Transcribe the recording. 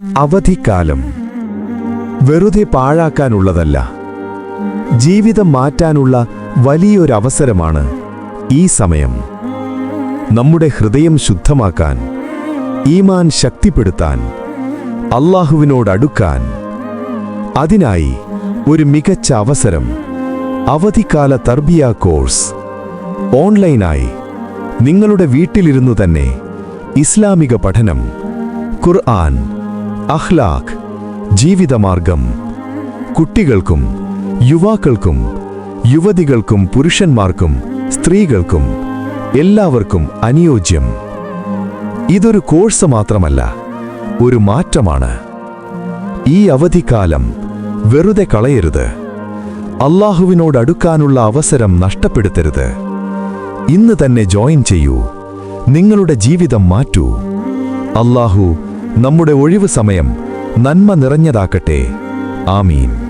അവധിക്കാലം വെറുതെ പാഴാക്കാനുള്ളതല്ല, ജീവിതം മാറ്റാനുള്ള വലിയൊരവസരമാണ് ഈ സമയം. നമ്മുടെ ഹൃദയം ശുദ്ധമാക്കാൻ, ഈമാൻ ശക്തിപ്പെടുത്താൻ, അല്ലാഹുവിനോടടുക്കാൻ. അതിനായി ഒരു മികച്ച അവസരം, അവധിക്കാല തർബിയ കോഴ്സ്. ഓൺലൈനായി നിങ്ങളുടെ വീട്ടിലിരുന്നു തന്നെ ഇസ്ലാമിക പഠനം, ഖുർആൻ, അഖ്ലാഖ്, ജീവിതമാർഗം. കുട്ടികൾക്കും യുവാക്കൾക്കും യുവതികൾക്കും പുരുഷന്മാർക്കും സ്ത്രീകൾക്കും എല്ലാവർക്കും അനുയോജ്യം. ഇതൊരു കോഴ്സ് മാത്രമല്ല, ഒരു മാറ്റമാണ്. ഈ അവധിക്കാലം വെറുതെ കളയരുത്. അല്ലാഹുവിനോടടുക്കാനുള്ള അവസരം നഷ്ടപ്പെടുത്തരുത്. ഇന്ന് തന്നെ ജോയിൻ ചെയ്യൂ. നിങ്ങളുടെ ജീവിതം മാറ്റൂ. അല്ലാഹു നമ്മുടെ ഒഴിവു സമയം നന്മ നിറഞ്ഞതാക്കട്ടെ. ആമീൻ.